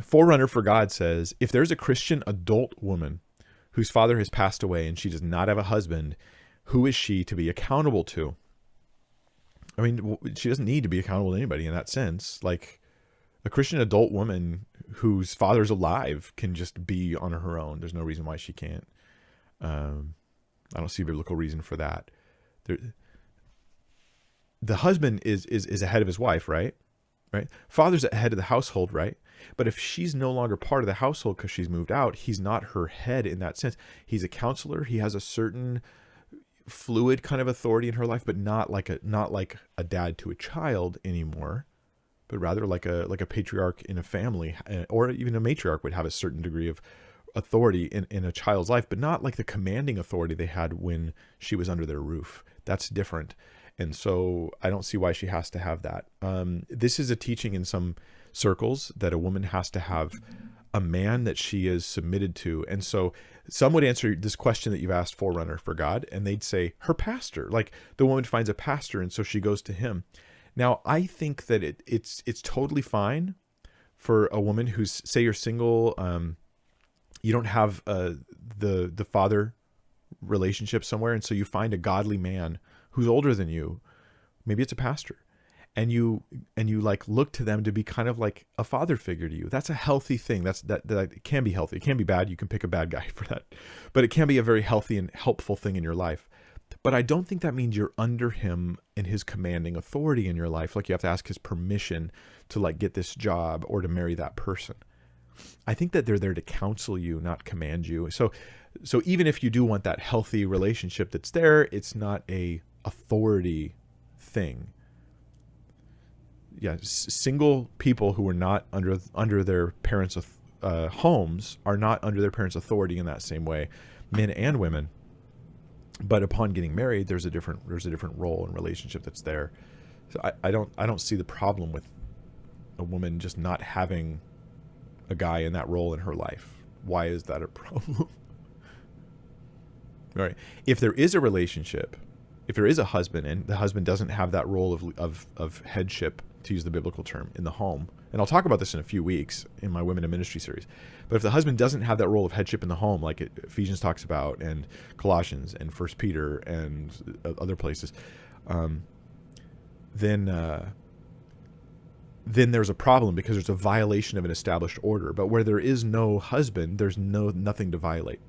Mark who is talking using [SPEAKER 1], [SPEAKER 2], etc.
[SPEAKER 1] Forerunner for God says, if there's a Christian adult woman whose father has passed away and she does not have a husband, who is she to be accountable to? I mean, she doesn't need to be accountable to anybody in that sense. Like, a Christian adult woman whose father's alive can just be on her own. There's no reason why she can't. I don't see a biblical reason for that. The husband is ahead of his wife, right? Right. Father's ahead of the household, right? But if she's no longer part of the household because she's moved out, he's not her head in that sense. He's a counselor. He has a certain fluid kind of authority in her life, but not like a dad to a child anymore, but rather like a patriarch in a family, or even a matriarch would have a certain degree of authority in a child's life, but not like the commanding authority they had when she was under their roof. That's different. And so I don't see why she has to have that. This is a teaching in some circles that a woman has to have a man that she is submitted to. And so some would answer this question that you've asked, Forerunner for God, and they'd say her pastor. Like, the woman finds a pastor and so she goes to him. Now, I think that it's totally fine for a woman who's, say you're single, you don't have the father relationship somewhere, and so you find a godly man who's older than you, maybe it's a pastor, and you like look to them to be kind of like a father figure to you. That's a healthy thing. That it can be healthy. It can be bad. You can pick a bad guy for that, but it can be a very healthy and helpful thing in your life. But I don't think that means you're under him and his commanding authority in your life. Like, you have to ask his permission to like get this job or to marry that person. I think that they're there to counsel you, not command you. So even if you do want that healthy relationship that's there, it's not a authority thing. Yeah, single people who are not under their parents' homes are not under their parents' authority in that same way, men and women. But upon getting married, there's a different role and relationship that's there. So I don't see the problem with a woman just not having a guy in that role in her life. Why is that a problem? All right. If there is a relationship, if there is a husband and the husband doesn't have that role of headship, to use the biblical term, in the home, and I'll talk about this in a few weeks in my Women in Ministry series, but if the husband doesn't have that role of headship in the home, like Ephesians talks about, and Colossians and 1 Peter and other places, then there's a problem, because there's a violation of an established order. But where there is no husband, there's nothing to violate.